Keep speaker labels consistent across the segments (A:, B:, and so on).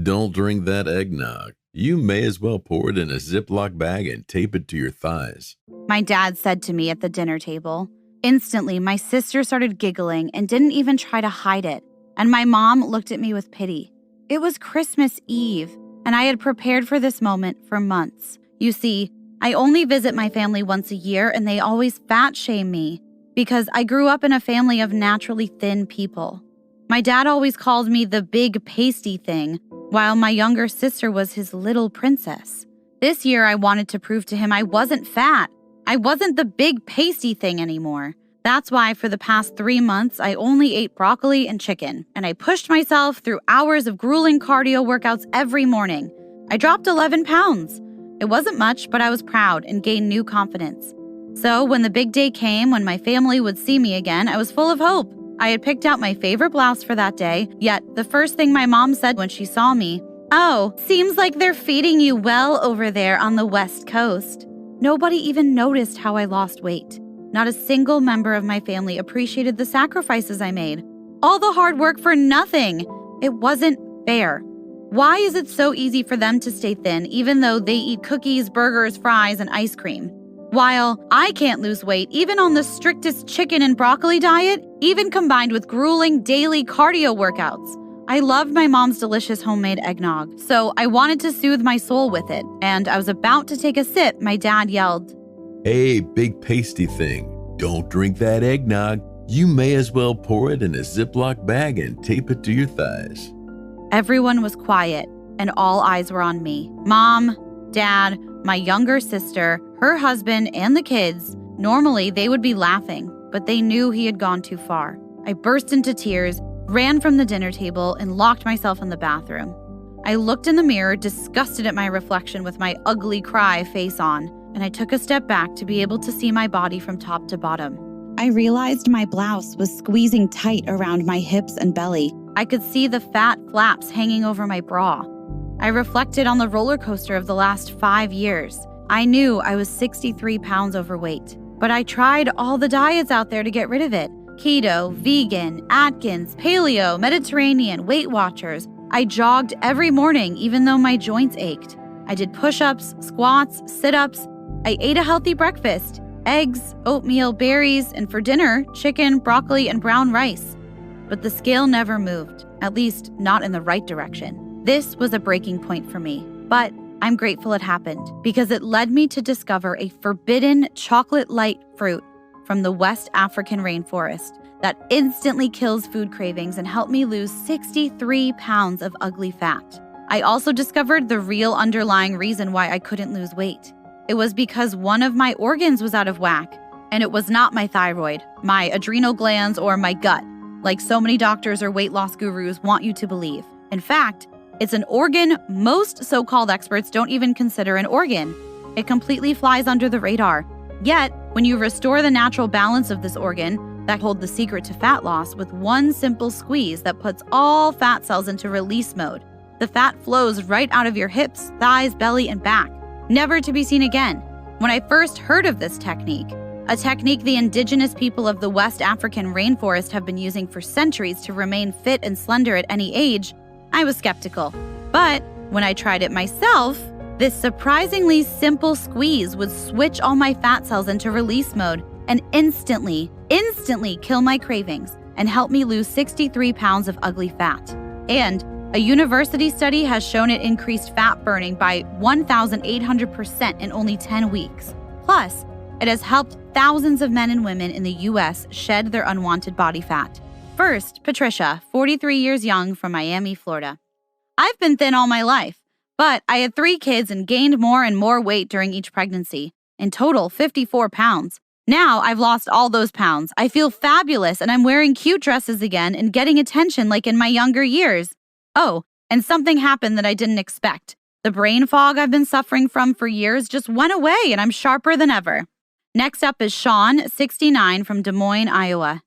A: Don't drink that eggnog. You may as well pour it in a Ziploc bag and tape it to your thighs.
B: My dad said to me at the dinner table. Instantly, my sister started giggling and didn't even try to hide it, and my mom looked at me with pity. It was Christmas Eve, and I had prepared for this moment for months. You see, I only visit my family once a year, and they always fat shame me because I grew up in a family of naturally thin people. My dad always called me the big pasty thing, while my younger sister was his little princess. This year, I wanted to prove to him I wasn't fat. I wasn't the big pasty thing anymore. That's why for the past 3 months, I only ate broccoli and chicken, and I pushed myself through hours of grueling cardio workouts every morning. I dropped 11 pounds. It wasn't much, but I was proud and gained new confidence. So when the big day came, when my family would see me again, I was full of hope. I had picked out my favorite blouse for that day, yet the first thing my mom said when she saw me, "Oh, seems like they're feeding you well over there on the West Coast." Nobody even noticed how I lost weight. Not a single member of my family appreciated the sacrifices I made. All the hard work for nothing. It wasn't fair. Why is it so easy for them to stay thin even though they eat cookies, burgers, fries, and ice cream? While I can't lose weight even on the strictest chicken and broccoli diet, even combined with grueling daily cardio workouts. I loved my mom's delicious homemade eggnog, so I wanted to soothe my soul with it, and I was about to take a sip, my dad yelled,
A: "Hey, big pasty thing, don't drink that eggnog. You may as well pour it in a Ziploc bag and tape it to your thighs."
B: Everyone was quiet, and all eyes were on me. Mom, Dad, my younger sister, her husband, and the kids. Normally, they would be laughing, but they knew he had gone too far. I burst into tears, ran from the dinner table, and locked myself in the bathroom. I looked in the mirror, disgusted at my reflection with my ugly cry face on, and I took a step back to be able to see my body from top to bottom. I realized my blouse was squeezing tight around my hips and belly. I could see the fat flaps hanging over my bra. I reflected on the roller coaster of the last 5 years. I knew I was 63 pounds overweight, but I tried all the diets out there to get rid of it. Keto, vegan, Atkins, paleo, Mediterranean, Weight Watchers. I jogged every morning even though my joints ached. I did push-ups, squats, sit-ups. I ate a healthy breakfast, eggs, oatmeal, berries, and for dinner, chicken, broccoli, and brown rice. But the scale never moved, at least not in the right direction. This was a breaking point for me, but I'm grateful it happened because it led me to discover a forbidden chocolate-light fruit from the West African rainforest that instantly kills food cravings and helped me lose 63 pounds of ugly fat. I also discovered the real underlying reason why I couldn't lose weight. It was because one of my organs was out of whack, and it was not my thyroid, my adrenal glands, or my gut, like so many doctors or weight loss gurus want you to believe. In fact, it's an organ most so-called experts don't even consider an organ. It completely flies under the radar. Yet, when you restore the natural balance of this organ that holds the secret to fat loss with one simple squeeze that puts all fat cells into release mode, the fat flows right out of your hips, thighs, belly, and back, never to be seen again. When I first heard of this technique, a technique the indigenous people of the West African rainforest have been using for centuries to remain fit and slender at any age, I was skeptical. But when I tried it myself, this surprisingly simple squeeze would switch all my fat cells into release mode and instantly kill my cravings and help me lose 63 pounds of ugly fat. And a university study has shown it increased fat burning by 1,800% in only 10 weeks. Plus, it has helped thousands of men and women in the U.S. shed their unwanted body fat. First, Patricia, 43 years young from Miami, Florida. I've been thin all my life, but I had 3 kids and gained more and more weight during each pregnancy. In total, 54 pounds. Now I've lost all those pounds. I feel fabulous and I'm wearing cute dresses again and getting attention like in my younger years. Oh, and something happened that I didn't expect. The brain fog I've been suffering from for years just went away and I'm sharper than ever. Next up is Sean, 69, from Des Moines, Iowa.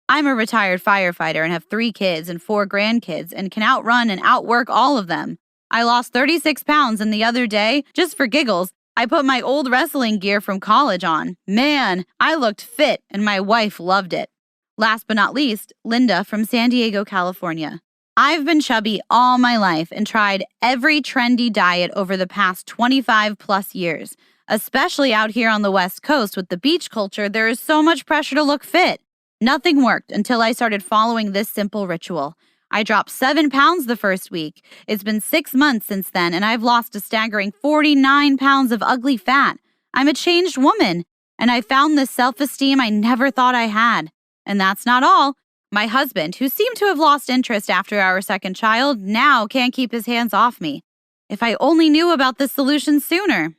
B: I'm a retired firefighter and have 3 kids and 4 grandkids and can outrun and outwork all of them. I lost 36 pounds and the other day, just for giggles, I put my old wrestling gear from college on. Man, I looked fit and my wife loved it. Last but not least, Linda from San Diego, California. I've been chubby all my life and tried every trendy diet over the past 25 plus years. Especially out here on the West Coast with the beach culture, there is so much pressure to look fit. Nothing worked until I started following this simple ritual. I dropped 7 pounds the first week. It's been 6 months since then, and I've lost a staggering 49 pounds of ugly fat. I'm a changed woman, and I found this self-esteem I never thought I had. And that's not all. My husband, who seemed to have lost interest after our second child, now can't keep his hands off me. If I only knew about this solution sooner.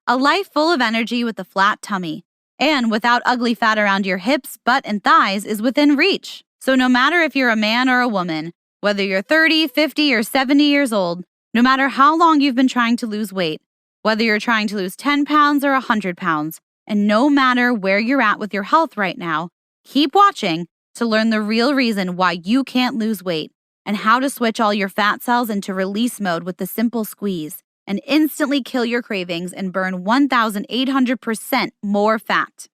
B: A life full of energy with a flat tummy, and without ugly fat around your hips, butt, and thighs is within reach. So no matter if you're a man or a woman, whether you're 30, 50, or 70 years old, no matter how long you've been trying to lose weight, whether you're trying to lose 10 pounds or 100 pounds, and no matter where you're at with your health right now, keep watching to learn the real reason why you can't lose weight and how to switch all your fat cells into release mode with the simple squeeze and instantly kill your cravings and burn 1,800% more fat.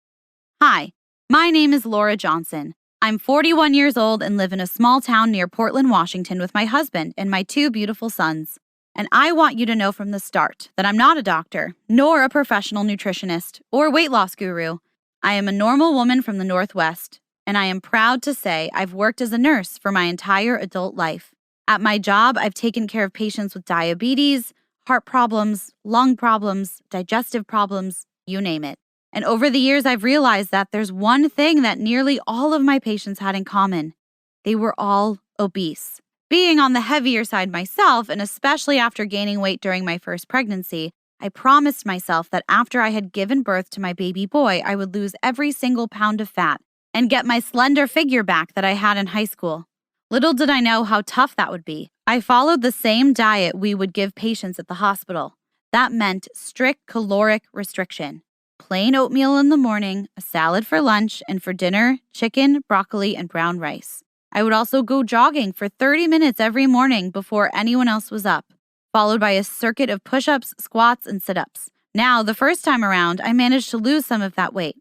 B: Hi, my name is Laura Johnson. I'm 41 years old and live in a small town near Portland, Washington with my husband and my 2 beautiful sons. And I want you to know from the start that I'm not a doctor, nor a professional nutritionist or weight loss guru. I am a normal woman from the Northwest, and I am proud to say I've worked as a nurse for my entire adult life. At my job, I've taken care of patients with diabetes, heart problems, lung problems, digestive problems, you name it. And over the years, I've realized that there's one thing that nearly all of my patients had in common. They were all obese. Being on the heavier side myself, and especially after gaining weight during my first pregnancy, I promised myself that after I had given birth to my baby boy, I would lose every single pound of fat and get my slender figure back that I had in high school. Little did I know how tough that would be. I followed the same diet we would give patients at the hospital. That meant strict caloric restriction. Plain oatmeal in the morning, a salad for lunch, and for dinner, chicken, broccoli, and brown rice. I would also go jogging for 30 minutes every morning before anyone else was up, followed by a circuit of push-ups, squats, and sit-ups. Now, the first time around, I managed to lose some of that weight.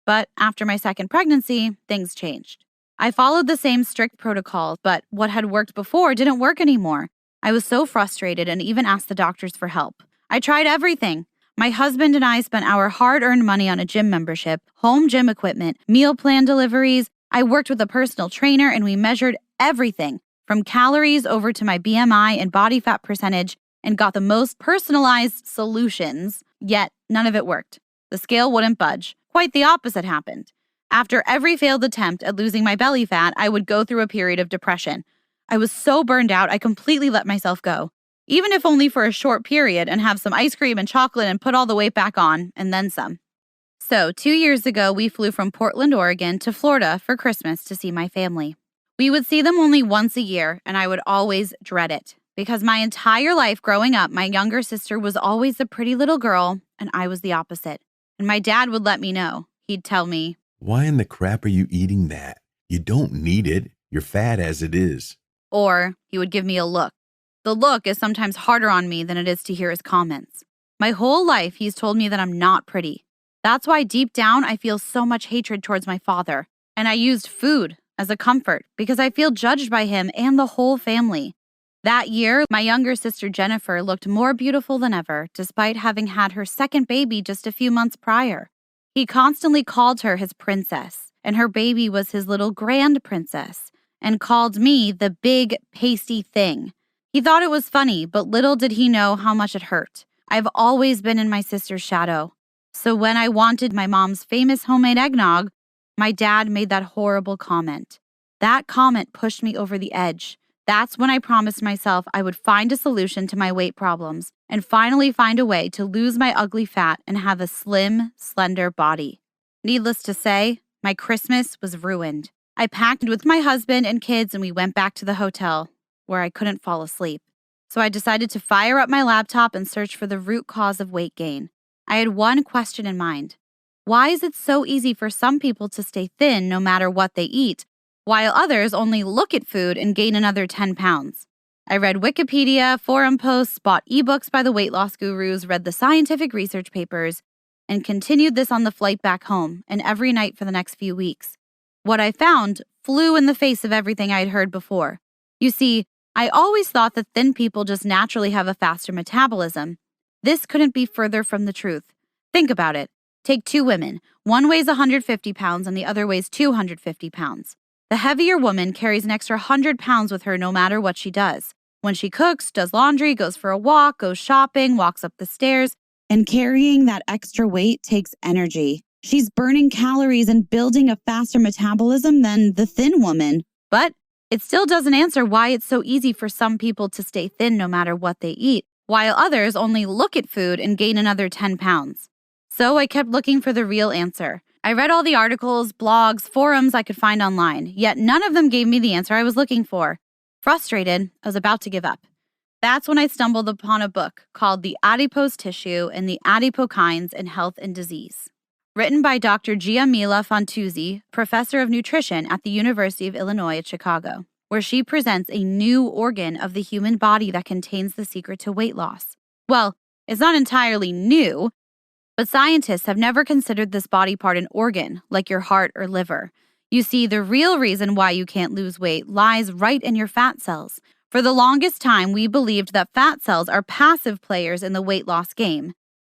B: But after my second pregnancy, things changed. I followed the same strict protocols, but what had worked before didn't work anymore. I was so frustrated and even asked the doctors for help. I tried everything. My husband and I spent our hard-earned money on a gym membership, home gym equipment, meal plan deliveries. I worked with a personal trainer and we measured everything from calories over to my BMI and body fat percentage and got the most personalized solutions, yet none of it worked. The scale wouldn't budge. Quite the opposite happened. After every failed attempt at losing my belly fat, I would go through a period of depression. I was so burned out, I completely let myself go, even if only for a short period, and have some ice cream and chocolate and put all the weight back on, and then some. So 2 years ago, we flew from Portland, Oregon to Florida for Christmas to see my family. We would see them only once a year, and I would always dread it. Because my entire life growing up, my younger sister was always the pretty little girl, and I was the opposite. And my dad would let me know. He'd tell me,
A: "Why in the crap are you eating that? You don't need it. You're fat as it is."
B: Or he would give me a look. The look is sometimes harder on me than it is to hear his comments. My whole life, he's told me that I'm not pretty. That's why deep down, I feel so much hatred towards my father. And I used food as a comfort because I feel judged by him and the whole family. That year, my younger sister Jennifer looked more beautiful than ever, despite having had her second baby just a few months prior. He constantly called her his princess, and her baby was his little grand princess, and called me the big, pasty thing. He thought it was funny, but little did he know how much it hurt. I've always been in my sister's shadow. So when I wanted my mom's famous homemade eggnog, my dad made that horrible comment. That comment pushed me over the edge. That's when I promised myself I would find a solution to my weight problems and finally find a way to lose my ugly fat and have a slim, slender body. Needless to say, my Christmas was ruined. I packed with my husband and kids and we went back to the hotel, where I couldn't fall asleep. So I decided to fire up my laptop and search for the root cause of weight gain. I had one question in mind. Why is it so easy for some people to stay thin no matter what they eat, while others only look at food and gain another 10 pounds? I read Wikipedia, forum posts, bought ebooks by the weight loss gurus, read the scientific research papers, and continued this on the flight back home and every night for the next few weeks. What I found flew in the face of everything I had heard before. You see, I always thought that thin people just naturally have a faster metabolism. This couldn't be further from the truth. Think about it. Take two women. One weighs 150 pounds and the other weighs 250 pounds. The heavier woman carries an extra 100 pounds with her no matter what she does. When she cooks, does laundry, goes for a walk, goes shopping, walks up the stairs, and carrying that extra weight takes energy. She's burning calories and building a faster metabolism than the thin woman. But it still doesn't answer why it's so easy for some people to stay thin no matter what they eat, while others only look at food and gain another 10 pounds. So I kept looking for the real answer. I read all the articles, blogs, forums I could find online, yet none of them gave me the answer I was looking for. Frustrated, I was about to give up. That's when I stumbled upon a book called The Adipose Tissue and the Adipokines in Health and Disease, written by Dr. Giamilla Fantuzzi, professor of nutrition at the University of Illinois at Chicago, where she presents a new organ of the human body that contains the secret to weight loss. Well, it's not entirely new, but scientists have never considered this body part an organ, like your heart or liver. You see, the real reason why you can't lose weight lies right in your fat cells. For the longest time, we believed that fat cells are passive players in the weight loss game.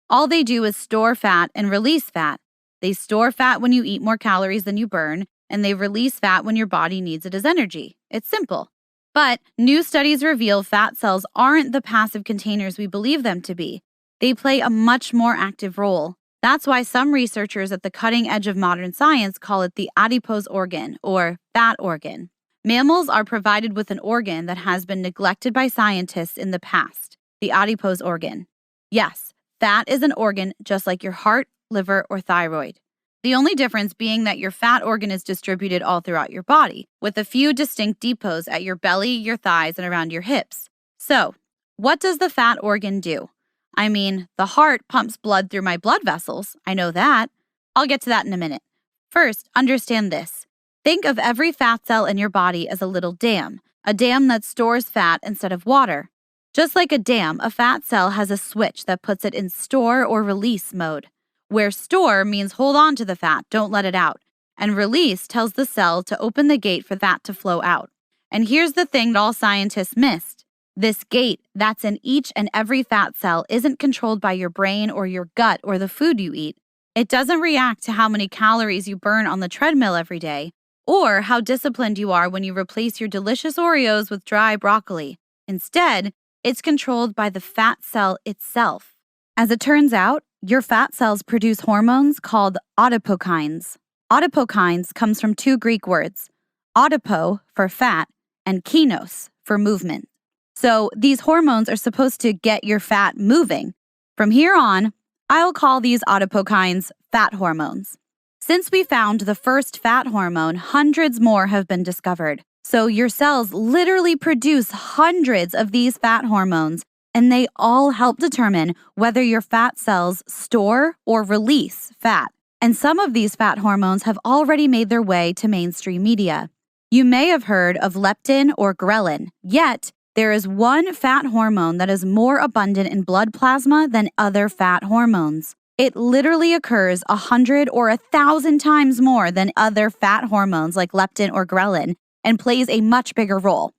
B: All they do is store fat and release fat. They store fat when you eat more calories than you burn, and they release fat when your body needs it as energy. It's simple. But new studies reveal fat cells aren't the passive containers we believe them to be. They play a much more active role. That's why some researchers at the cutting edge of modern science call it the adipose organ, or fat organ. Mammals are provided with an organ that has been neglected by scientists in the past, the adipose organ. Yes, fat is an organ just like your heart, liver, or thyroid. The only difference being that your fat organ is distributed all throughout your body, with a few distinct depots at your belly, your thighs, and around your hips. So, what does the fat organ do? I mean, the heart pumps blood through my blood vessels. I know that. I'll get to that in a minute. First, understand this. Think of every fat cell in your body as a little dam, a dam that stores fat instead of water. Just like a dam, a fat cell has a switch that puts it in store or release mode, where store means hold on to the fat, don't let it out, and release tells the cell to open the gate for fat to flow out. And here's the thing that all scientists missed. This gate that's in each and every fat cell isn't controlled by your brain or your gut or the food you eat. It doesn't react to how many calories you burn on the treadmill every day, or how disciplined you are when you replace your delicious Oreos with dry broccoli. Instead, it's controlled by the fat cell itself. As it turns out, your fat cells produce hormones called adipokines. Adipokines comes from two Greek words, adipo for fat and kinos for movement. So these hormones are supposed to get your fat moving. From here on, I'll call these adipokines fat hormones. Since we found the first fat hormone, hundreds more have been discovered. So your cells literally produce hundreds of these fat hormones, and they all help determine whether your fat cells store or release fat. And some of these fat hormones have already made their way to mainstream media. You may have heard of leptin or ghrelin, yet there is one fat hormone that is more abundant in blood plasma than other fat hormones. It literally occurs 100 or 1,000 times more than other fat hormones like leptin or ghrelin and plays a much bigger role.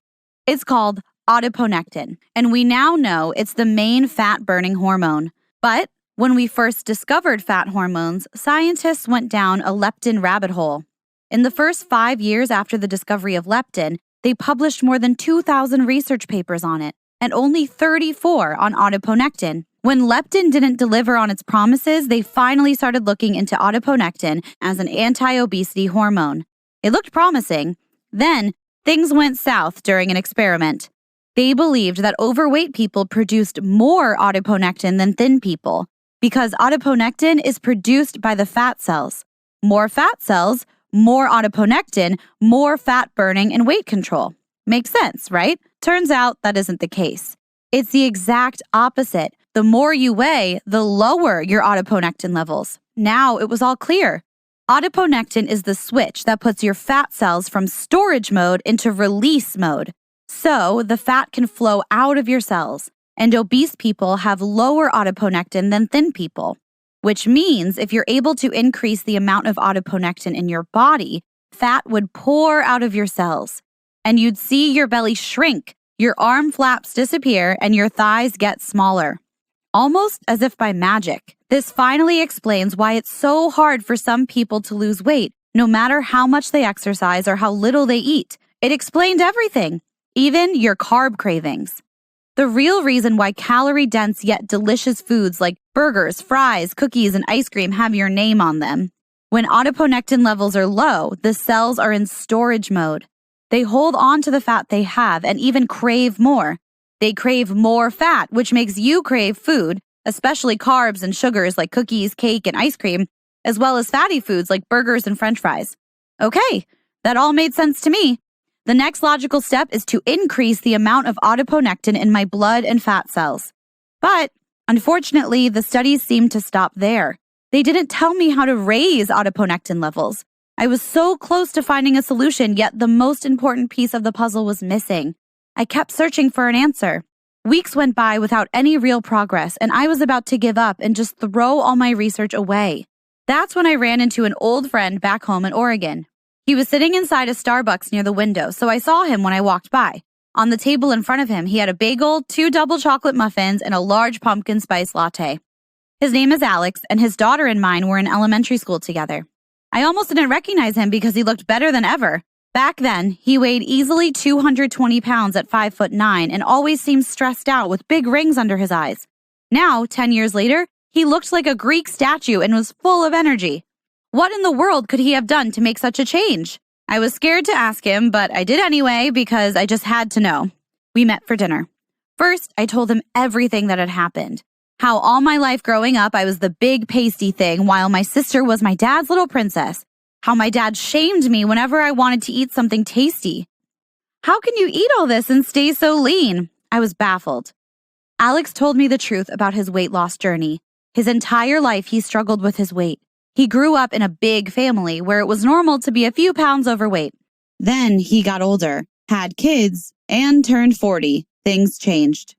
B: It's called adiponectin, and we now know it's the main fat-burning hormone. But when we first discovered fat hormones, scientists went down a leptin rabbit hole. In the first 5 years after the discovery of leptin, they published more than 2,000 research papers on it, and only 34 on adiponectin. When leptin didn't deliver on its promises, they finally started looking into adiponectin as an anti-obesity hormone. It looked promising. Then, things went south during an experiment. They believed that overweight people produced more adiponectin than thin people, because adiponectin is produced by the fat cells. More fat cells, more adiponectin, more fat burning and weight control. Makes sense, right? Turns out that isn't the case. It's the exact opposite. The more you weigh, the lower your adiponectin levels. Now it was all clear. Adiponectin is the switch that puts your fat cells from storage mode into release mode. So the fat can flow out of your cells. And obese people have lower adiponectin than thin people, which means if you're able to increase the amount of adiponectin in your body, fat would pour out of your cells. And you'd see your belly shrink. Your arm flaps disappear and your thighs get smaller. Almost as if by magic. This finally explains why it's so hard for some people to lose weight, no matter how much they exercise or how little they eat. It explained everything, even your carb cravings. The real reason why calorie-dense yet delicious foods like burgers, fries, cookies, and ice cream have your name on them. When adiponectin levels are low, the cells are in storage mode. They hold on to the fat they have and even crave more. They crave more fat, which makes you crave food, especially carbs and sugars like cookies, cake, and ice cream, as well as fatty foods like burgers and french fries. Okay, that all made sense to me. The next logical step is to increase the amount of adiponectin in my blood and fat cells. But, unfortunately, the studies seem to stop there. They didn't tell me how to raise adiponectin levels. I was so close to finding a solution, yet the most important piece of the puzzle was missing. I kept searching for an answer. Weeks went by without any real progress, and I was about to give up and just throw all my research away. That's when I ran into an old friend back home in Oregon. He was sitting inside a Starbucks near the window, so I saw him when I walked by. On the table in front of him, he had a bagel, 2 double chocolate muffins, and a large pumpkin spice latte. His name is Alex, and his daughter and mine were in elementary school together. I almost didn't recognize him because he looked better than ever. Back then, he weighed easily 220 pounds at 5'9" and always seemed stressed out with big rings under his eyes. Now, 10 years later, he looked like a Greek statue and was full of energy. What in the world could he have done to make such a change? I was scared to ask him, but I did anyway because I just had to know. We met for dinner. First, I told him everything that had happened. How all my life growing up, I was the big pasty thing while my sister was my dad's little princess. How my dad shamed me whenever I wanted to eat something tasty. How can you eat all this and stay so lean? I was baffled. Alex told me the truth about his weight loss journey. His entire life, he struggled with his weight. He grew up in a big family where it was normal to be a few pounds overweight. Then he got older, had kids, and turned 40. Things changed.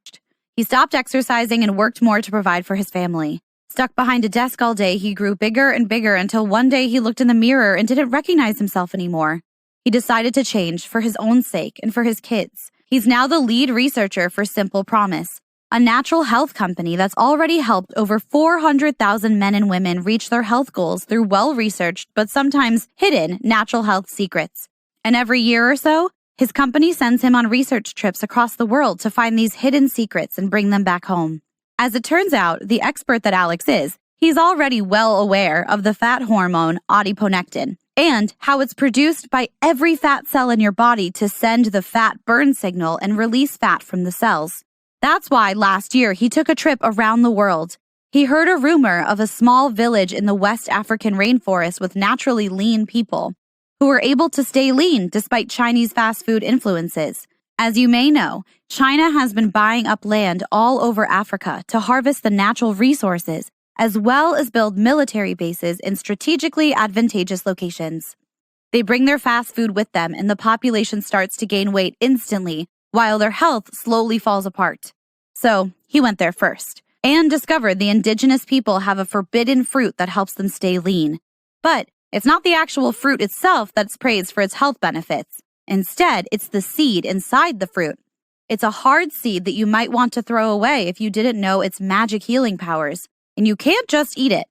B: He stopped exercising and worked more to provide for his family. Stuck behind a desk all day, he grew bigger and bigger until one day he looked in the mirror and didn't recognize himself anymore. He decided to change for his own sake and for his kids. He's now the lead researcher for Simple Promise, a natural health company that's already helped over 400,000 men and women reach their health goals through well-researched but sometimes hidden natural health secrets. And every year or so, his company sends him on research trips across the world to find these hidden secrets and bring them back home. As it turns out, the expert that Alex is, he's already well aware of the fat hormone adiponectin and how it's produced by every fat cell in your body to send the fat burn signal and release fat from the cells. That's why last year he took a trip around the world. He heard a rumor of a small village in the West African rainforest with naturally lean people who were able to stay lean despite Chinese fast food influences. As you may know, China has been buying up land all over Africa to harvest the natural resources, as well as build military bases in strategically advantageous locations. They bring their fast food with them and the population starts to gain weight instantly, while their health slowly falls apart. So, he went there first, and discovered the indigenous people have a forbidden fruit that helps them stay lean. But it's not the actual fruit itself that's praised for its health benefits. Instead, it's the seed inside the fruit. It's a hard seed that you might want to throw away if you didn't know its magic healing powers, and you can't just eat it.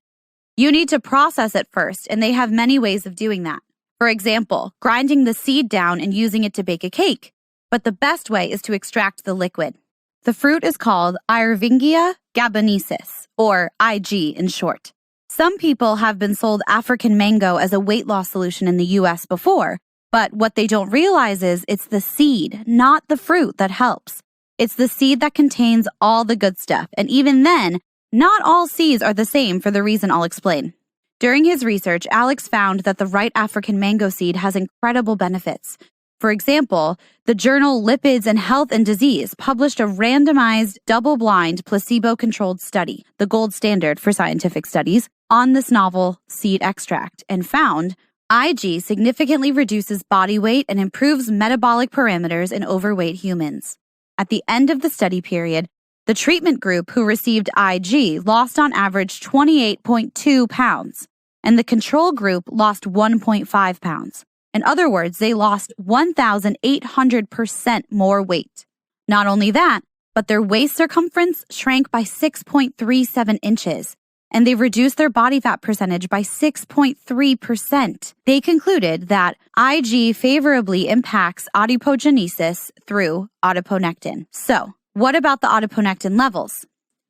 B: You need to process it first, and they have many ways of doing that. For example, grinding the seed down and using it to bake a cake. But the best way is to extract the liquid. The fruit is called Irvingia gabonesis, or IG in short. Some people have been sold African mango as a weight loss solution in the US before, but what they don't realize is it's the seed, not the fruit, that helps. It's the seed that contains all the good stuff, and even then, not all seeds are the same for the reason I'll explain. During his research, Alex found that the right African mango seed has incredible benefits. For example, the journal Lipids and Health and Disease published a randomized, double-blind, placebo-controlled study, the gold standard for scientific studies, on this novel seed extract, and found IG significantly reduces body weight and improves metabolic parameters in overweight humans. At the end of the study period, the treatment group who received IG lost on average 28.2 pounds, and the control group lost 1.5 pounds. In other words, they lost 1,800% more weight. Not only that, but their waist circumference shrank by 6.37 inches, and they reduced their body fat percentage by 6.3%. They concluded that IG favorably impacts adipogenesis through adiponectin. So, what about the adiponectin levels?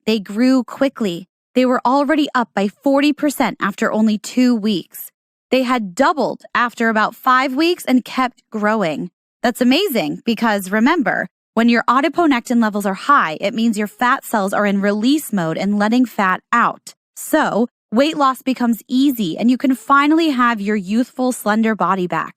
B: They grew quickly. They were already up by 40% after only 2 weeks. They had doubled after about 5 weeks and kept growing. That's amazing because remember, when your adiponectin levels are high, it means your fat cells are in release mode and letting fat out. So, weight loss becomes easy and you can finally have your youthful, slender body back.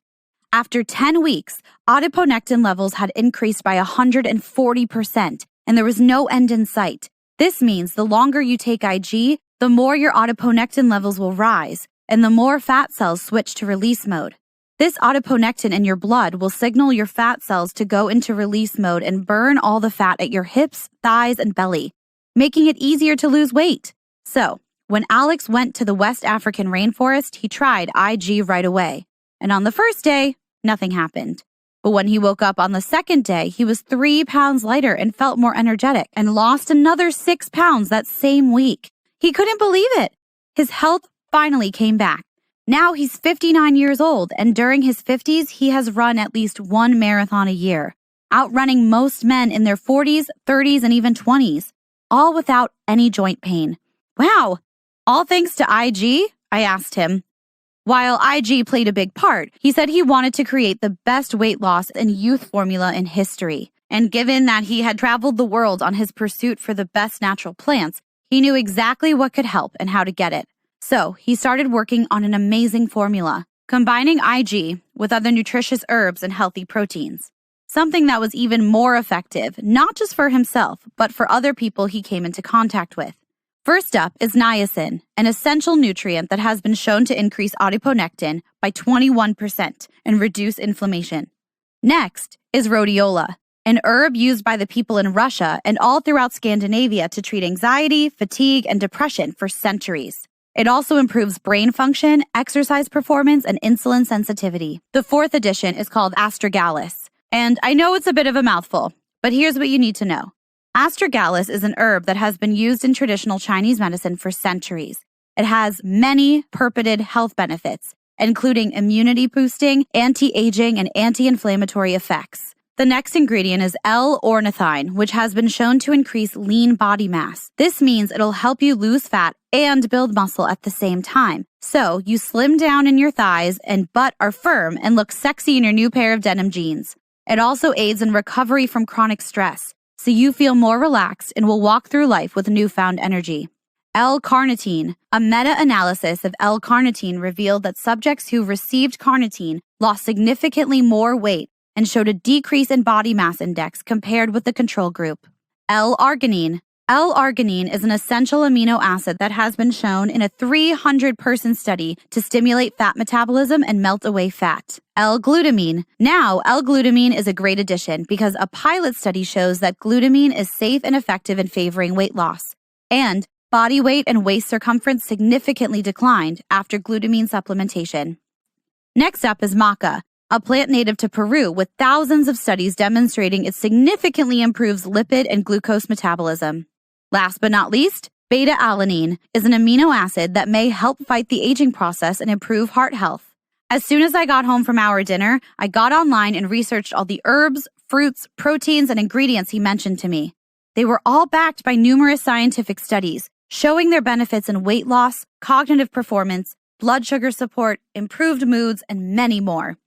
B: After 10 weeks, adiponectin levels had increased by 140%, and there was no end in sight. This means the longer you take IG, the more your adiponectin levels will rise, and the more fat cells switch to release mode. This adiponectin in your blood will signal your fat cells to go into release mode and burn all the fat at your hips, thighs, and belly, making it easier to lose weight. So, when Alex went to the West African rainforest, he tried IG right away. And on the first day, nothing happened. But when he woke up on the second day, he was 3 pounds lighter and felt more energetic and lost another 6 pounds that same week. He couldn't believe it. His health finally came back. Now he's 59 years old, and during his 50s, he has run at least 1 marathon a year, outrunning most men in their 40s, 30s, and even 20s, all without any joint pain. Wow! All thanks to IG? I asked him. While IG played a big part, he said he wanted to create the best weight loss and youth formula in history. And given that he had traveled the world on his pursuit for the best natural plants, he knew exactly what could help and how to get it. So he started working on an amazing formula, combining IG with other nutritious herbs and healthy proteins. Something that was even more effective, not just for himself, but for other people he came into contact with. First up is niacin, an essential nutrient that has been shown to increase adiponectin by 21% and reduce inflammation. Next is rhodiola, an herb used by the people in Russia and all throughout Scandinavia to treat anxiety, fatigue, and depression for centuries. It also improves brain function, exercise performance, and insulin sensitivity. The fourth addition is called astragalus. And I know it's a bit of a mouthful, but here's what you need to know. Astragalus is an herb that has been used in traditional Chinese medicine for centuries. It has many purported health benefits, including immunity boosting, anti-aging, and anti-inflammatory effects. The next ingredient is L-ornithine, which has been shown to increase lean body mass. This means it'll help you lose fat and build muscle at the same time. So you slim down in your thighs and butt are firm and look sexy in your new pair of denim jeans. It also aids in recovery from chronic stress, so you feel more relaxed and will walk through life with newfound energy. L-carnitine. A meta-analysis of L-carnitine revealed that subjects who received carnitine lost significantly more weight and showed a decrease in body mass index compared with the control group. L-arginine. L-arginine is an essential amino acid that has been shown in a 300-person study to stimulate fat metabolism and melt away fat. L-glutamine. Now, L-glutamine is a great addition because a pilot study shows that glutamine is safe and effective in favoring weight loss. And body weight and waist circumference significantly declined after glutamine supplementation. Next up is maca, a plant native to Peru with thousands of studies demonstrating it significantly improves lipid and glucose metabolism. Last but not least, beta-alanine is an amino acid that may help fight the aging process and improve heart health. As soon as I got home from our dinner, I got online and researched all the herbs, fruits, proteins, and ingredients he mentioned to me. They were all backed by numerous scientific studies, showing their benefits in weight loss, cognitive performance, blood sugar support, improved moods, and many more.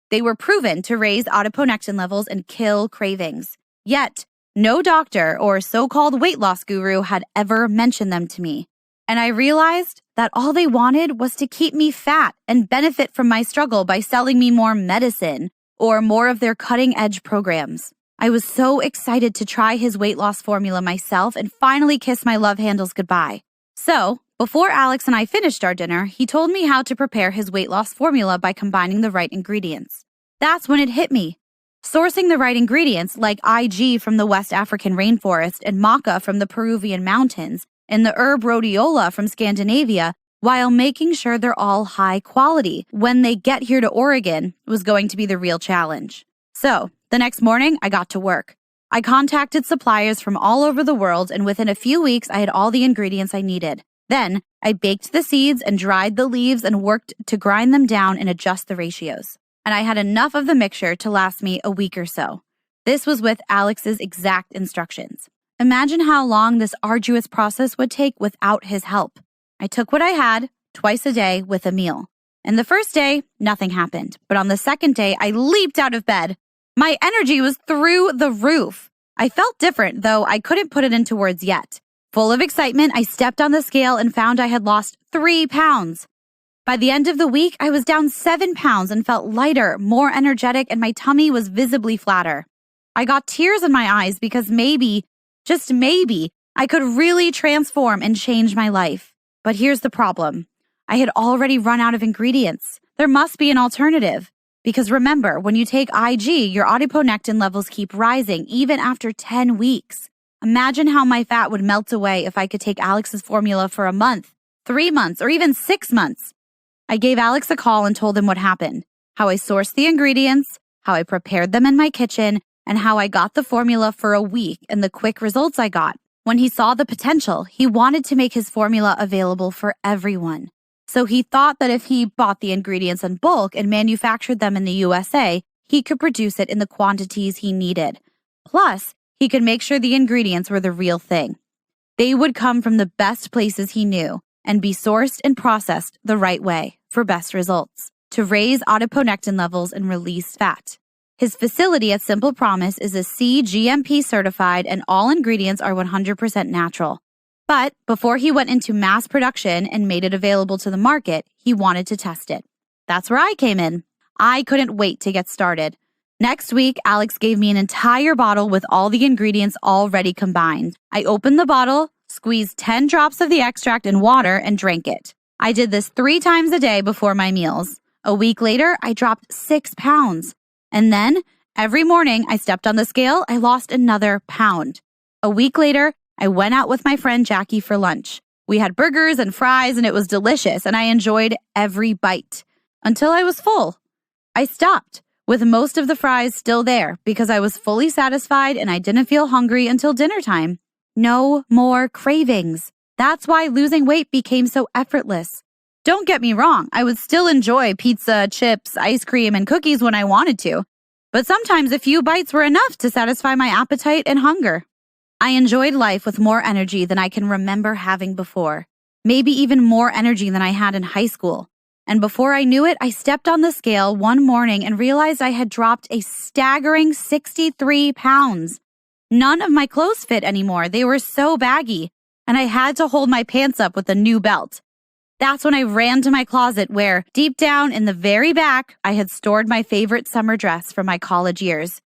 B: They were proven to raise adiponectin levels and kill cravings. Yet, no doctor or so-called weight loss guru had ever mentioned them to me. And I realized that all they wanted was to keep me fat and benefit from my struggle by selling me more medicine or more of their cutting-edge programs. I was so excited to try his weight loss formula myself and finally kiss my love handles goodbye. So, before Alex and I finished our dinner, he told me how to prepare his weight loss formula by combining the right ingredients. That's when it hit me. Sourcing the right ingredients like IG from the West African rainforest and maca from the Peruvian mountains and the herb rhodiola from Scandinavia, while making sure they're all high quality when they get here to Oregon, was going to be the real challenge. So, the next morning, I got to work. I contacted suppliers from all over the world, and within a few weeks, I had all the ingredients I needed. Then, I baked the seeds and dried the leaves and worked to grind them down and adjust the ratios. And I had enough of the mixture to last me a week or so. This was with Alex's exact instructions. Imagine how long this arduous process would take without his help. I took what I had, twice a day, with a meal. And the first day, nothing happened. But on the second day, I leaped out of bed. My energy was through the roof. I felt different, though I couldn't put it into words yet. Full of excitement, I stepped on the scale and found I had lost 3 pounds. By the end of the week, I was down 7 pounds and felt lighter, more energetic, and my tummy was visibly flatter. I got tears in my eyes because maybe, just maybe, I could really transform and change my life. But here's the problem. I had already run out of ingredients. There must be an alternative. Because remember, when you take IG, your adiponectin levels keep rising even after 10 weeks. Imagine how my fat would melt away if I could take Alex's formula for a month, 3 months, or even 6 months. I gave Alex a call and told him what happened, how I sourced the ingredients, how I prepared them in my kitchen, and how I got the formula for a week and the quick results I got. When he saw the potential, he wanted to make his formula available for everyone. So he thought that if he bought the ingredients in bulk and manufactured them in the USA, he could produce it in the quantities he needed. Plus, he could make sure the ingredients were the real thing. They would come from the best places he knew and be sourced and processed the right way for best results, to raise adiponectin levels and release fat. His facility at Simple Promise is a CGMP certified and all ingredients are 100% natural. But before he went into mass production and made it available to the market, he wanted to test it. That's where I came in. I couldn't wait to get started. Next week, Alex gave me an entire bottle with all the ingredients already combined. I opened the bottle, squeezed 10 drops of the extract in water, and drank it. I did this 3 times a day before my meals. A week later, I dropped 6 pounds. And then, every morning I stepped on the scale, I lost another pound. A week later, I went out with my friend Jackie for lunch. We had burgers and fries and it was delicious and I enjoyed every bite until I was full. I stopped with most of the fries still there because I was fully satisfied and I didn't feel hungry until dinner time. No more cravings. That's why losing weight became so effortless. Don't get me wrong, I would still enjoy pizza, chips, ice cream, and cookies when I wanted to. But sometimes a few bites were enough to satisfy my appetite and hunger. I enjoyed life with more energy than I can remember having before. Maybe even more energy than I had in high school. And before I knew it, I stepped on the scale one morning and realized I had dropped a staggering 63 pounds. None of my clothes fit anymore. They were so baggy. And I had to hold my pants up with a new belt. That's when I ran to my closet where, deep down in the very back, I had stored my favorite summer dress from my college years.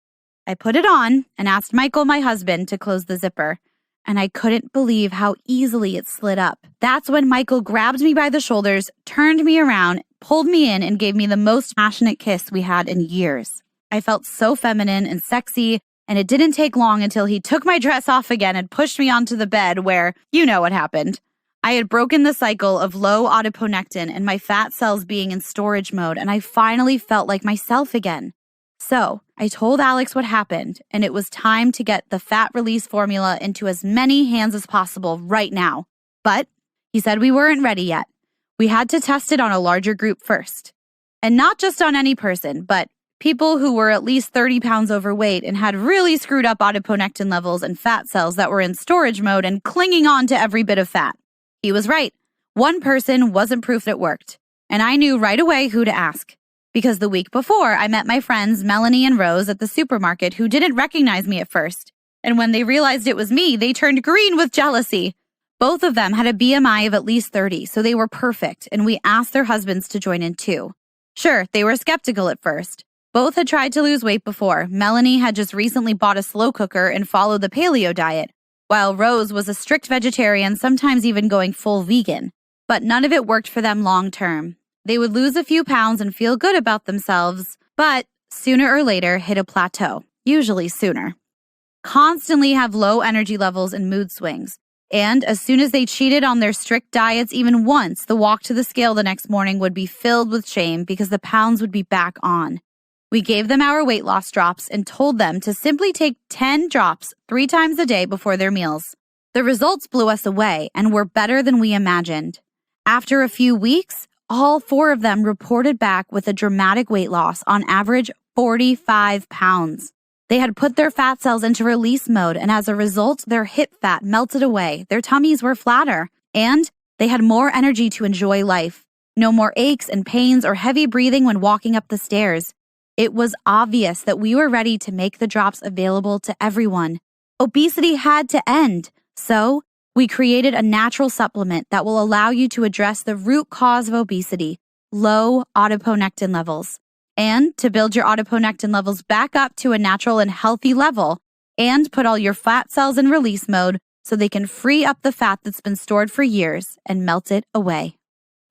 B: I put it on and asked Michael, my husband, to close the zipper. And I couldn't believe how easily it slid up. That's when Michael grabbed me by the shoulders, turned me around, pulled me in, and gave me the most passionate kiss we had in years. I felt so feminine and sexy, and it didn't take long until he took my dress off again and pushed me onto the bed where, you know what happened. I had broken the cycle of low adiponectin and my fat cells being in storage mode, and I finally felt like myself again. So I told Alex what happened, and it was time to get the fat release formula into as many hands as possible right now. But he said we weren't ready yet. We had to test it on a larger group first. And not just on any person, but people who were at least 30 pounds overweight and had really screwed up adiponectin levels and fat cells that were in storage mode and clinging on to every bit of fat. He was right. One person wasn't proof it worked. And I knew right away who to ask. Because the week before, I met my friends Melanie and Rose at the supermarket who didn't recognize me at first. And when they realized it was me, they turned green with jealousy. Both of them had a BMI of at least 30, so they were perfect, and we asked their husbands to join in too. Sure, they were skeptical at first. Both had tried to lose weight before. Melanie had just recently bought a slow cooker and followed the paleo diet, while Rose was a strict vegetarian, sometimes even going full vegan. But none of it worked for them long term. They would lose a few pounds and feel good about themselves, but sooner or later hit a plateau, usually sooner. Constantly have low energy levels and mood swings. And as soon as they cheated on their strict diets even once, the walk to the scale the next morning would be filled with shame because the pounds would be back on. We gave them our weight loss drops and told them to simply take 10 drops 3 times a day before their meals. The results blew us away and were better than we imagined. After a few weeks, all 4 of them reported back with a dramatic weight loss, on average 45 pounds. They had put their fat cells into release mode, and as a result, their hip fat melted away, their tummies were flatter, and they had more energy to enjoy life. No more aches and pains or heavy breathing when walking up the stairs. It was obvious that we were ready to make the drops available to everyone. Obesity had to end, so we created a natural supplement that will allow you to address the root cause of obesity, low adiponectin levels, and to build your adiponectin levels back up to a natural and healthy level, and put all your fat cells in release mode so they can free up the fat that's been stored for years and melt it away.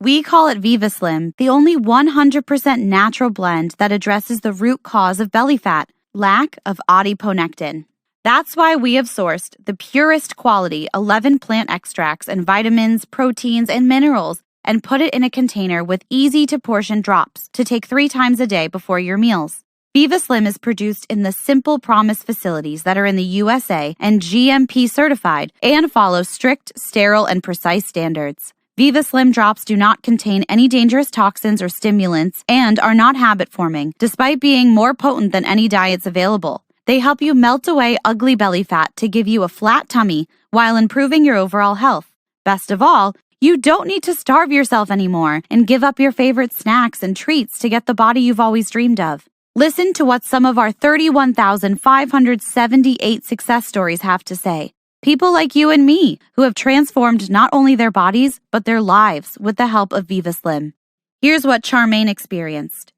B: We call it Viva Slim, the only 100% natural blend that addresses the root cause of belly fat, lack of adiponectin. That's why we have sourced the purest quality 11 plant extracts and vitamins, proteins, and minerals and put it in a container with easy-to-portion drops to take 3 times a day before your meals. Viva Slim is produced in the Simple Promise facilities that are in the USA and GMP certified and follow strict, sterile, and precise standards. Viva Slim drops do not contain any dangerous toxins or stimulants and are not habit-forming, despite being more potent than any diets available. They help you melt away ugly belly fat to give you a flat tummy while improving your overall health. Best of all, you don't need to starve yourself anymore and give up your favorite snacks and treats to get the body you've always dreamed of. Listen to what some of our 31,578 success stories have to say. People like you and me who have transformed not only their bodies, but their lives with the help of Viva Slim. Here's what Charmaine experienced.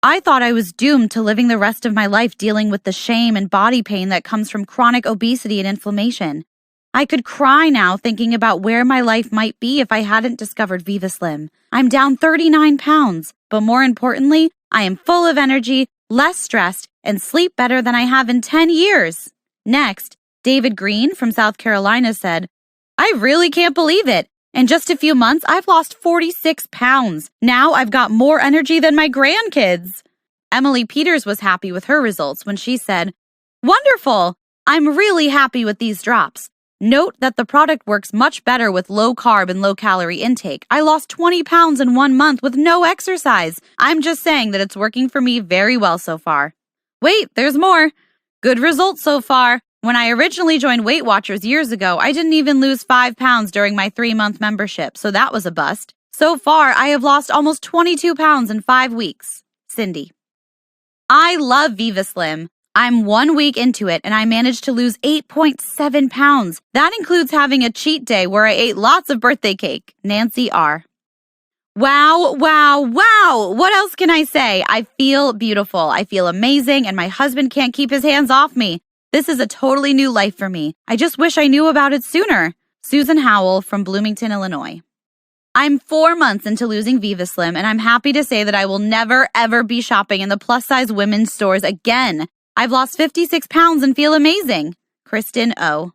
B: I thought I was doomed to living the rest of my life dealing with the shame and body pain that comes from chronic obesity and inflammation. I could cry now thinking about where my life might be if I hadn't discovered Viva Slim. I'm down 39 pounds, but more importantly, I am full of energy, less stressed, and sleep better than I have in 10 years. Next, David Green from South Carolina said, I really can't believe it. In just a few months, I've lost 46 pounds. Now I've got more energy than my grandkids. Emily Peters was happy with her results when she said, Wonderful! I'm really happy with these drops. Note that the product works much better with low carb and low calorie intake. I lost 20 pounds in 1 month with no exercise. I'm just saying that it's working for me very well so far. Wait, there's more. Good results so far. When I originally joined Weight Watchers years ago, I didn't even lose 5 pounds during my 3-month membership, so that was a bust. So far, I have lost almost 22 pounds in 5 weeks. Cindy. I love Viva Slim. I'm 1 week into it and I managed to lose 8.7 pounds. That includes having a cheat day where I ate lots of birthday cake. Nancy R. Wow, wow, wow. What else can I say? I feel beautiful. I feel amazing and my husband can't keep his hands off me. This is a totally new life for me. I just wish I knew about it sooner. Susan Howell from Bloomington, Illinois. I'm 4 months into losing Viva Slim, and I'm happy to say that I will never, ever be shopping in the plus-size women's stores again. I've lost 56 pounds and feel amazing. Kristen O.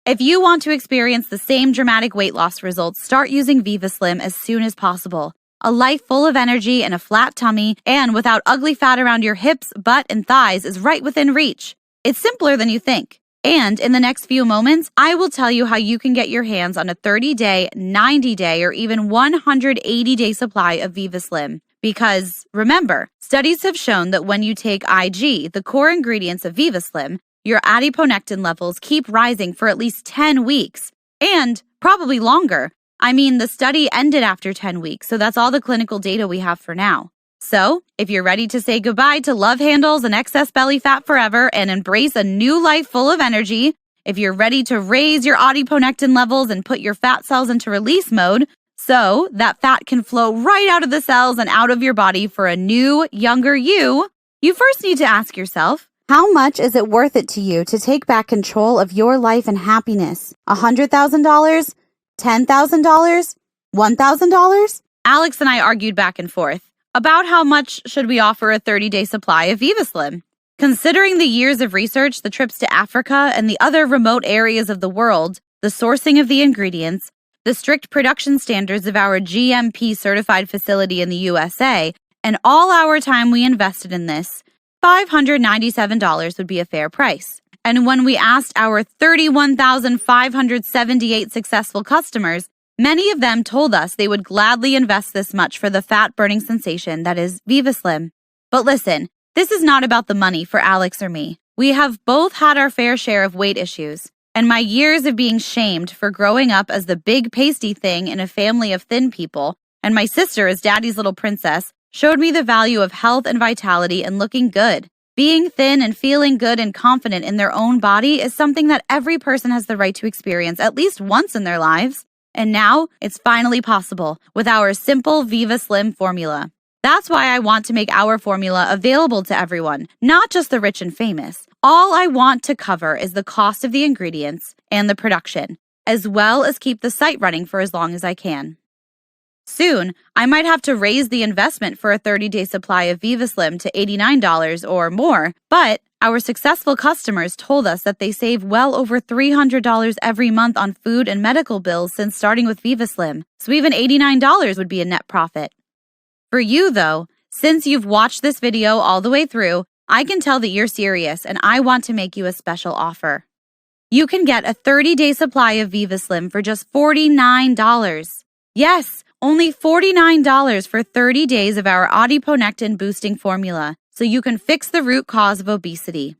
B: If you want to experience the same dramatic weight loss results, start using Viva Slim as soon as possible. A life full of energy and a flat tummy, and without ugly fat around your hips, butt, and thighs is right within reach. It's simpler than you think. And in the next few moments, I will tell you how you can get your hands on a 30-day, 90-day, or even 180-day supply of Viva Slim. Because, remember, studies have shown that when you take IG, the core ingredients of Viva Slim, your adiponectin levels keep rising for at least 10 weeks. And probably longer. I mean, the study ended after 10 weeks, so that's all the clinical data we have for now. So, if you're ready to say goodbye to love handles and excess belly fat forever and embrace a new life full of energy, if you're ready to raise your adiponectin levels and put your fat cells into release mode so that fat can flow right out of the cells and out of your body for a new, younger you, you first need to ask yourself, how much is it worth it to you to take back control of your life and happiness? $100,000? $10,000? $1,000? Alex and I argued back and forth about how much should we offer a 30-day supply of Viva Slim. Considering the years of research, the trips to Africa and the other remote areas of the world, the sourcing of the ingredients, the strict production standards of our GMP certified facility in the USA, and all our time we invested in this, $597 would be a fair price. And when we asked our 31,578 successful customers, many of them told us they would gladly invest this much for the fat-burning sensation that is Viva Slim. But listen, this is not about the money for Alex or me. We have both had our fair share of weight issues, and my years of being shamed for growing up as the big pasty thing in a family of thin people, and my sister as daddy's little princess, showed me the value of health and vitality and looking good. Being thin and feeling good and confident in their own body is something that every person has the right to experience at least once in their lives. And now, it's finally possible with our simple Viva Slim formula. That's why I want to make our formula available to everyone, not just the rich and famous. All I want to cover is the cost of the ingredients and the production, as well as keep the site running for as long as I can. Soon, I might have to raise the investment for a 30-day supply of Viva Slim to $89 or more, but our successful customers told us that they save well over $300 every month on food and medical bills since starting with Viva Slim, so even $89 would be a net profit. For you, though, since you've watched this video all the way through, I can tell that you're serious and I want to make you a special offer. You can get a 30-day supply of Viva Slim for just $49. Yes! Only $49 for 30 days of our adiponectin boosting formula, so you can fix the root cause of obesity.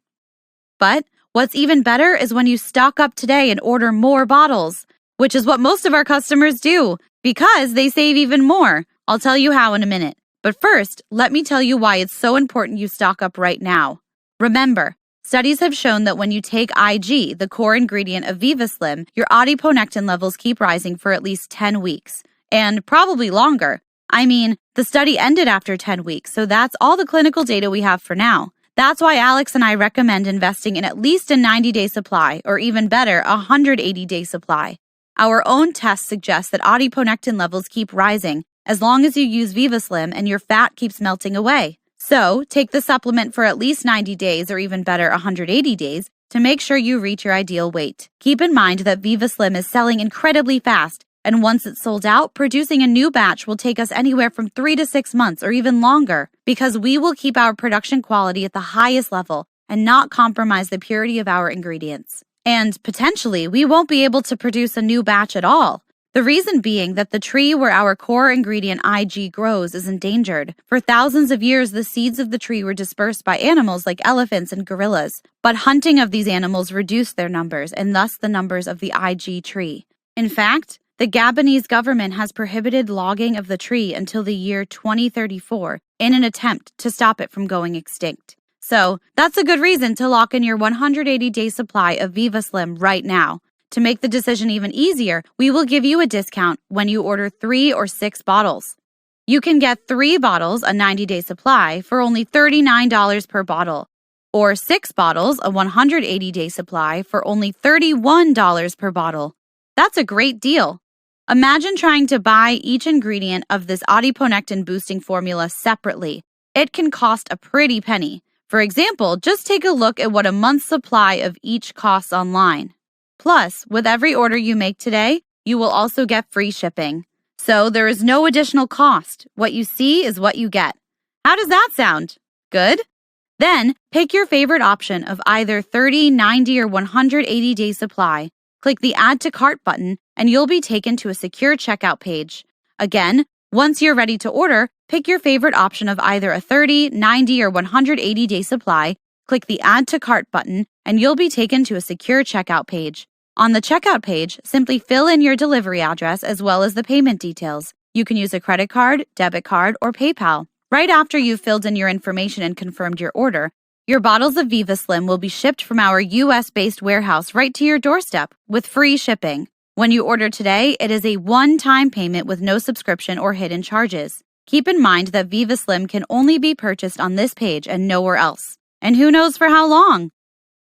B: But what's even better is when you stock up today and order more bottles, which is what most of our customers do, because they save even more. I'll tell you how in a minute. But first, let me tell you why it's so important you stock up right now. Remember, studies have shown that when you take IG, the core ingredient of Viva Slim, your adiponectin levels keep rising for at least 10 weeks. And probably longer. I mean, the study ended after 10 weeks, so that's all the clinical data we have for now. That's why Alex and I recommend investing in at least a 90-day supply, or even better, a 180-day supply. Our own tests suggest that adiponectin levels keep rising as long as you use Viva Slim and your fat keeps melting away. So, take the supplement for at least 90 days, or even better, 180 days, to make sure you reach your ideal weight. Keep in mind that Viva Slim is selling incredibly fast, and once it's sold out, producing a new batch will take us anywhere from 3 to 6 months or even longer, because we will keep our production quality at the highest level and not compromise the purity of our ingredients. And potentially, we won't be able to produce a new batch at all. The reason being that the tree where our core ingredient IG grows is endangered. For thousands of years, the seeds of the tree were dispersed by animals like elephants and gorillas, but hunting of these animals reduced their numbers and thus the numbers of the IG tree. In fact, the Gabonese government has prohibited logging of the tree until the year 2034 in an attempt to stop it from going extinct. So, that's a good reason to lock in your 180-day supply of Viva Slim right now. To make the decision even easier, we will give you a discount when you order 3 or 6 bottles. You can get 3 bottles, a 90-day supply, for only $39 per bottle, or 6 bottles, a 180-day supply, for only $31 per bottle. That's a great deal. Imagine trying to buy each ingredient of this adiponectin boosting formula separately. It can cost a pretty penny. For example, just take a look at what a month's supply of each costs online. Plus, with every order you make today, you will also get free shipping. So there is no additional cost. What you see is what you get. How does that sound? Good? Then, pick your favorite option of either 30, 90, or 180-day supply. Click the Add to Cart button, and you'll be taken to a secure checkout page. Again, once you're ready to order, pick your favorite option of either a 30, 90, or 180-day supply, click the Add to Cart button, and you'll be taken to a secure checkout page. On the checkout page, simply fill in your delivery address as well as the payment details. You can use a credit card, debit card, or PayPal. Right after you've filled in your information and confirmed your order, your bottles of Viva Slim will be shipped from our US-based warehouse right to your doorstep with free shipping. When you order today, it is a one-time payment with no subscription or hidden charges. Keep in mind that Viva Slim can only be purchased on this page and nowhere else. And who knows for how long?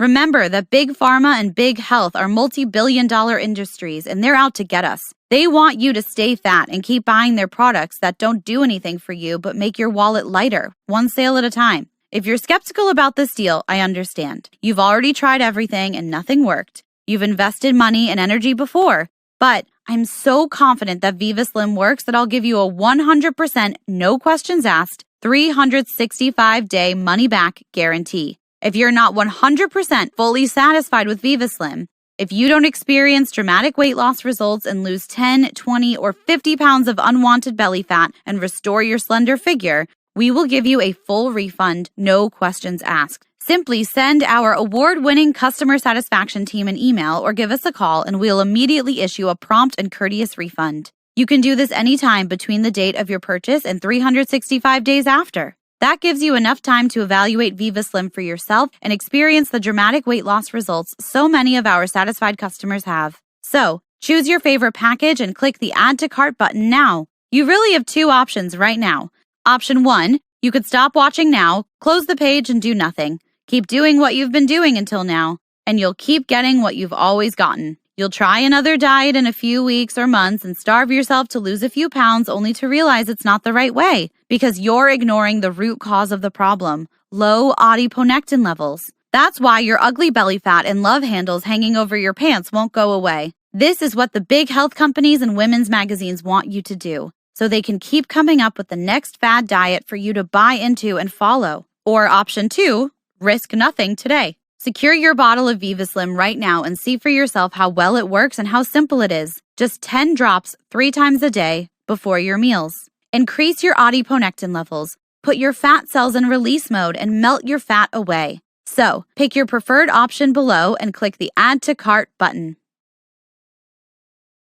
B: Remember that Big Pharma and Big Health are multi-billion-dollar industries, and they're out to get us. They want you to stay fat and keep buying their products that don't do anything for you but make your wallet lighter, one sale at a time. If you're skeptical about this deal, I understand. You've already tried everything and nothing worked. You've invested money and energy before. But I'm so confident that Viva Slim works that I'll give you a 100% no questions asked 365-day money-back guarantee. If you're not 100% fully satisfied with Viva Slim, if you don't experience dramatic weight loss results and lose 10, 20, or 50 pounds of unwanted belly fat and restore your slender figure, we will give you a full refund, no questions asked. Simply send our award-winning customer satisfaction team an email or give us a call and we'll immediately issue a prompt and courteous refund. You can do this anytime between the date of your purchase and 365 days after. That gives you enough time to evaluate Viva Slim for yourself and experience the dramatic weight loss results so many of our satisfied customers have. So, choose your favorite package and click the Add to Cart button now. You really have two options right now. Option 1, you could stop watching now, close the page, and do nothing. Keep doing what you've been doing until now, and you'll keep getting what you've always gotten. You'll try another diet in a few weeks or months and starve yourself to lose a few pounds only to realize it's not the right way because you're ignoring the root cause of the problem, low adiponectin levels. That's why your ugly belly fat and love handles hanging over your pants won't go away. This is what the big health companies and women's magazines want you to do, so they can keep coming up with the next fad diet for you to buy into and follow. Or option 2, risk nothing today. Secure your bottle of Viva Slim right now and see for yourself how well it works and how simple it is. Just 10 drops 3 times a day before your meals. Increase your adiponectin levels, put your fat cells in release mode, and melt your fat away. So, pick your preferred option below and click the Add to Cart button.